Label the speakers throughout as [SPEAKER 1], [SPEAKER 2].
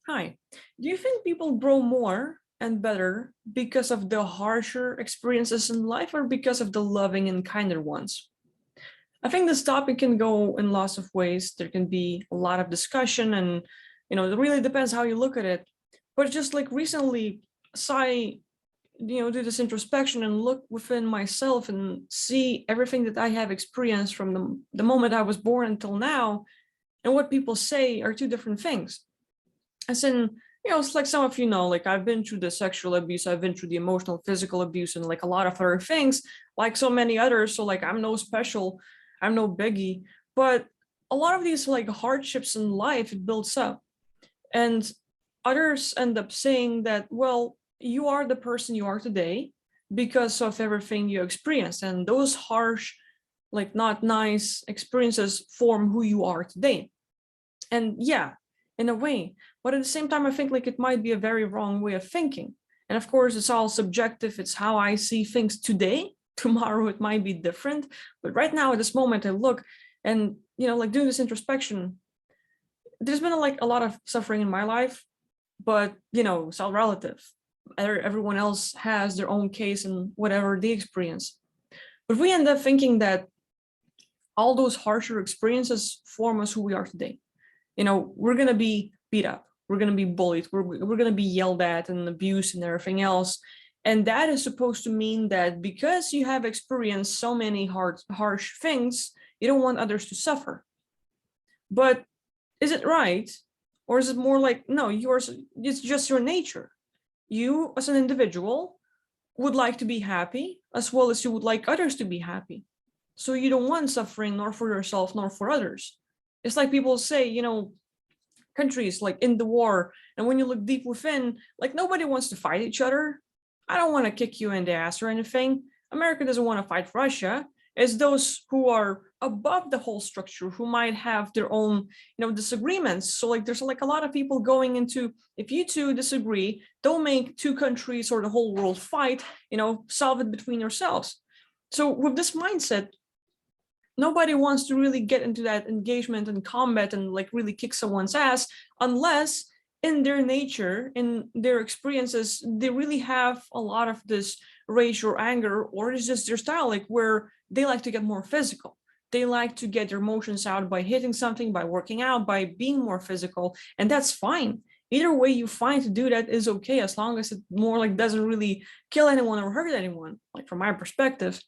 [SPEAKER 1] Hi. Do you think people grow more and better because of the harsher experiences in life or because of the loving and kinder ones? I think this topic can go in lots of ways. There can be a lot of discussion and it really depends how you look at it. But just like recently, as I do this introspection and look within myself and see everything that I have experienced from the moment I was born until now, and what people say are two different things. As in, it's like some of like I've been through the sexual abuse, I've been through the emotional, physical abuse, and like a lot of other things, like so many others. So like I'm no special, I'm no biggie. But a lot of these like hardships in life, it builds up. And others end up saying that, well, you are the person you are today because of everything you experienced. And those harsh, like not nice experiences form who you are today. And yeah, in a way, but at the same time I think like it might be a very wrong way of thinking. And of course it's all subjective. It's how I see things today. Tomorrow it might be different, but right now at this moment I look and like doing this introspection, there's been like a lot of suffering in my life, but it's all relative. Everyone else has their own case and whatever they experience, but we end up thinking that all those harsher experiences form us who we are today. We're going to be beat up. We're going to be bullied. We're going to be yelled at and abused and everything else. And that is supposed to mean that because you have experienced so many harsh things, you don't want others to suffer. But is it right? Or is it more like, no, it's just your nature. You as an individual would like to be happy as well as you would like others to be happy. So you don't want suffering nor for yourself nor for others. It's like people say, countries like in the war, and when you look deep within, like nobody wants to fight each other. I don't want to kick you in the ass or anything. America doesn't want to fight Russia. It's those who are above the whole structure who might have their own, disagreements. So like there's like a lot of people going into, if you two disagree, don't make two countries or the whole world fight, solve it between yourselves. So with this mindset, nobody wants to really get into that engagement and combat and like really kick someone's ass unless in their nature, in their experiences, they really have a lot of this rage or anger, or it's just their style, like where they like to get more physical. They like to get their emotions out by hitting something, by working out, by being more physical, and that's fine. Either way you find to do that is okay, as long as it more like doesn't really kill anyone or hurt anyone, like from my perspective.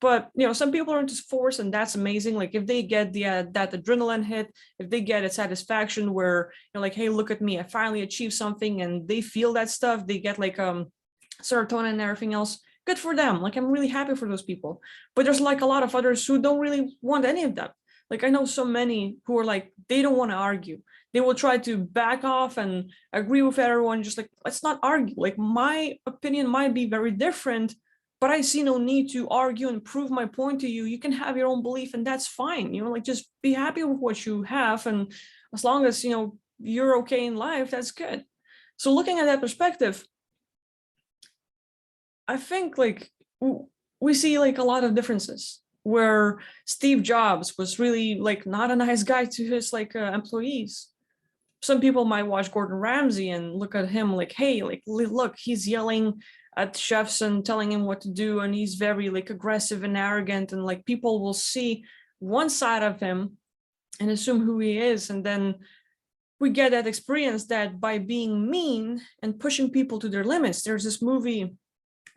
[SPEAKER 1] But some people are into sports, and that's amazing. Like if they get the that adrenaline hit, if they get a satisfaction where like, hey, look at me, I finally achieved something, and they feel that stuff, they get like serotonin and everything else. Good for them. Like I'm really happy for those people. But there's like a lot of others who don't really want any of that. Like I know so many who are like, they don't want to argue. They will try to back off and agree with everyone. Just like, let's not argue. Like my opinion might be very different, but I see no need to argue and prove my point to you. You can have your own belief, and that's fine. Like just be happy with what you have. And as long as, you're okay in life, that's good. So looking at that perspective, I think like we see like a lot of differences where Steve Jobs was really like not a nice guy to his like employees. Some people might watch Gordon Ramsay and look at him like, hey, like look, he's yelling at chefs and telling him what to do, and he's very like aggressive and arrogant, and like people will see one side of him and assume who he is, and then we get that experience that by being mean and pushing people to their limits. There's this movie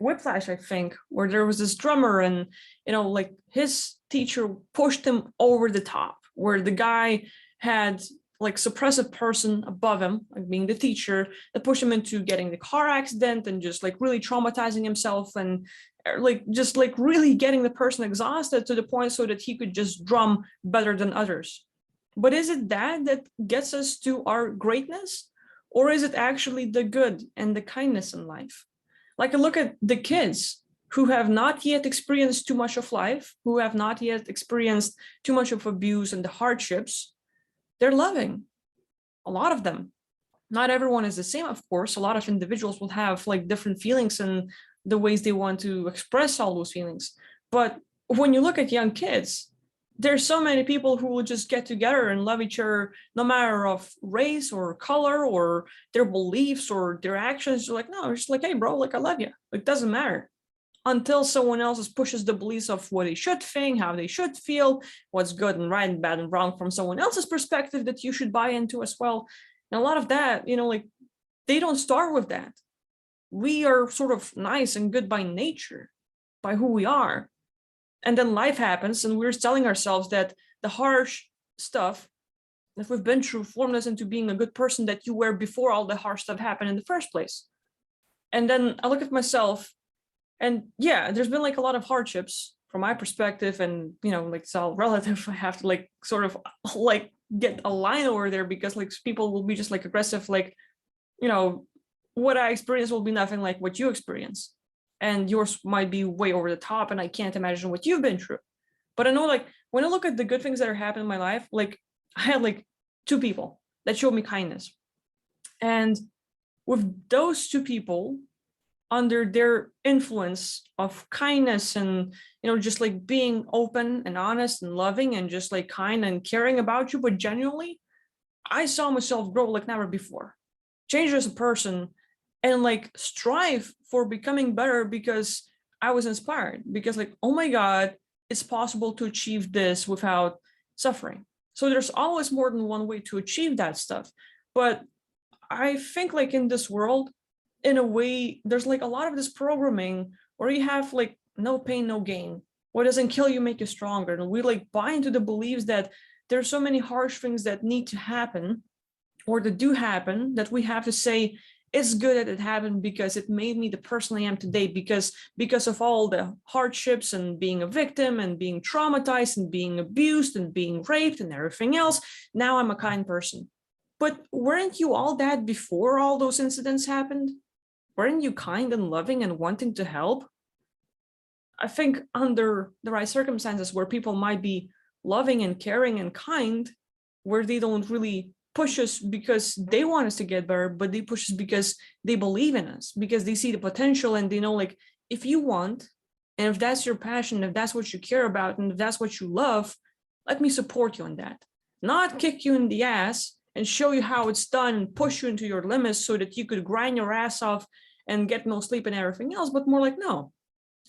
[SPEAKER 1] Whiplash, I think, where there was this drummer and like his teacher pushed him over the top, where the guy had like suppressive person above him, like being the teacher, that pushed him into getting the car accident and just like really traumatizing himself, and like just like really getting the person exhausted to the point so that he could just drum better than others. But is it that gets us to our greatness, or is it actually the good and the kindness in life? Like I look at the kids who have not yet experienced too much of life, who have not yet experienced too much of abuse and the hardships. They're loving, a lot of them. Not everyone is the same, of course. A lot of individuals will have like different feelings and the ways they want to express all those feelings. But when you look at young kids, there's so many people who will just get together and love each other no matter of race or color or their beliefs or their actions. They're like, no, it's just like, hey bro, like I love you. Like, it doesn't matter until someone else pushes the beliefs of what they should think, how they should feel, what's good and right and bad and wrong from someone else's perspective that you should buy into as well. And a lot of that, like they don't start with that. We are sort of nice and good by nature, by who we are. And then life happens and we're telling ourselves that the harsh stuff that we've been through formed us into being a good person that you were before all the harsh stuff happened in the first place. And then I look at myself and yeah, there's been like a lot of hardships from my perspective, and like it's all relative. I have to like sort of like get a line over there because like people will be just like aggressive, like what I experience will be nothing like what you experience, and yours might be way over the top, and I can't imagine what you've been through. But I know, like, when I look at the good things that are happening in my life, like I had like two people that showed me kindness, and with those two people, under their influence of kindness and just like being open and honest and loving and just like kind and caring about you, but genuinely, I saw myself grow like never before, change as a person, and like strive for becoming better because I was inspired, because like, oh my god, it's possible to achieve this without suffering. So there's always more than one way to achieve that stuff. But I think like in this world, in a way, there's like a lot of this programming where you have like no pain, no gain. What doesn't kill you make you stronger. And we like buy into the beliefs that there's so many harsh things that need to happen or that do happen that we have to say it's good that it happened because it made me the person I am today, because of all the hardships and being a victim and being traumatized and being abused and being raped and everything else. Now I'm a kind person. But weren't you all that before all those incidents happened? Weren't you kind and loving and wanting to help? I think under the right circumstances where people might be loving and caring and kind, where they don't really push us because they want us to get better, but they push us because they believe in us, because they see the potential and they know, like, if you want, and if that's your passion, if that's what you care about, and if that's what you love, let me support you on that. Not kick you in the ass and show you how it's done and push you into your limits so that you could grind your ass off and get no sleep and everything else, but more like, no,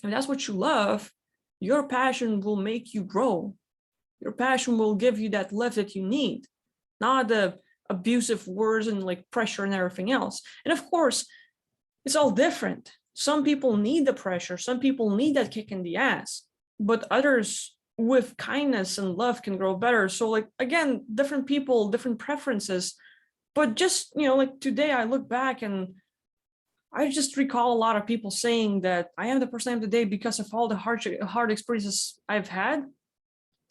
[SPEAKER 1] if that's what you love, your passion will make you grow. Your passion will give you that lift that you need, not the abusive words and like pressure and everything else. And of course, it's all different. Some people need the pressure, some people need that kick in the ass, but others with kindness and love can grow better. So like, again, different people, different preferences. But just, like today I look back and I just recall a lot of people saying that I am the person I am today because of all the hard experiences I've had.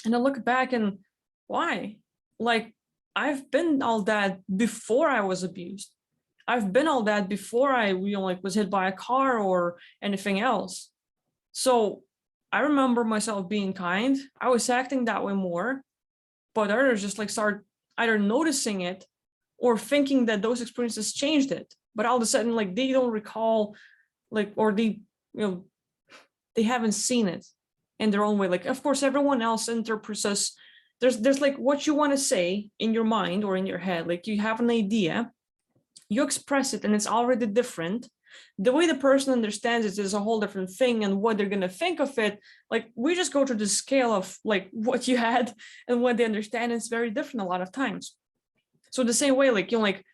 [SPEAKER 1] And I look back and why? Like, I've been all that before I was abused. I've been all that before I, like was hit by a car or anything else. So I remember myself being kind. I was acting that way more, but others just like start either noticing it or thinking that those experiences changed it. But all of a sudden, like, they don't recall, like, or they haven't seen it in their own way. Like, of course, everyone else interprets us. There's like what you want to say in your mind or in your head. Like, you have an idea, you express it, and it's already different. The way the person understands it is a whole different thing, and what they're gonna think of it, like, we just go to the scale of like what you had and what they understand is very different a lot of times. So the same way, like, like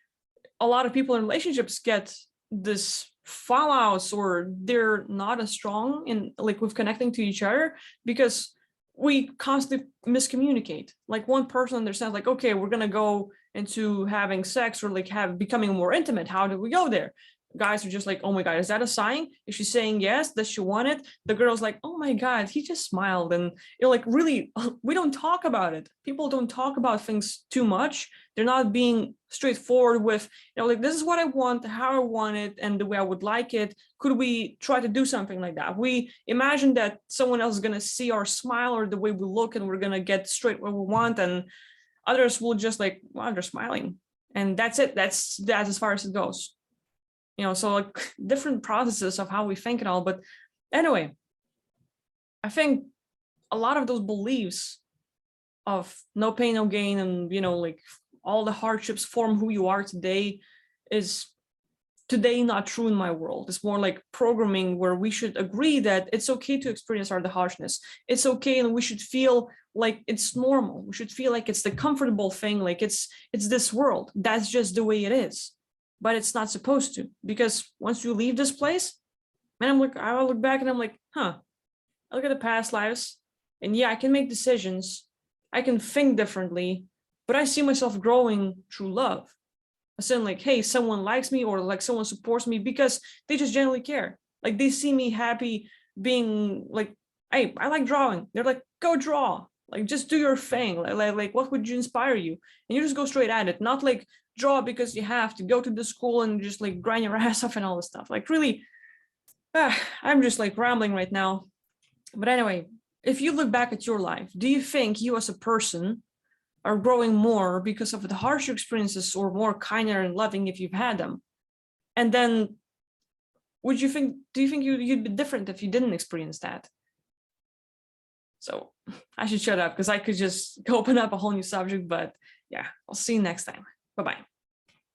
[SPEAKER 1] a lot of people in relationships get this fallouts, or they're not as strong in like with connecting to each other because we constantly miscommunicate. Like, one person understands like, okay, we're gonna go into having sex or like becoming more intimate. How do we go there? Guys are just like, oh my god, is that a sign? Is she saying yes? Does she want it? The girl's like, oh my god, he just smiled. And like, really, we don't talk about it. People don't talk about things too much. They're not being straightforward with, like, this is what I want, how I want it, and the way I would like it. Could we try to do something like that? We imagine that someone else is gonna see our smile or the way we look, and we're gonna get straight what we want, and others will just like, wow, they're smiling, and that's it. That's as far as it goes. So like different processes of how we think and all. But anyway, I think a lot of those beliefs of no pain, no gain, and like all the hardships form who you are today is today not true in my world. It's more like programming where we should agree that it's okay to experience the harshness. It's okay, and we should feel like it's normal. We should feel like it's the comfortable thing, like it's this world. That's just the way it is. But it's not supposed to, because once you leave this place, man, I look back and I'm like, I look at the past lives, and yeah, I can make decisions, I can think differently, but I see myself growing through love. I said, like, hey, someone likes me, or like someone supports me because they just genuinely care. Like they see me happy being like, hey, I like drawing. They're like, go draw. Like just do your thing. Like what would you inspire you? And you just go straight at it, not like draw because you have to go to the school and just like grind your ass off and all this stuff. Like really, I'm just like rambling right now. But anyway, if you look back at your life, do you think you as a person are growing more because of the harsher experiences, or more kinder and loving if you've had them? And then do you think you'd be different if you didn't experience that? So I should shut up because I could just open up a whole new subject, but yeah, I'll see you next time. Bye-bye.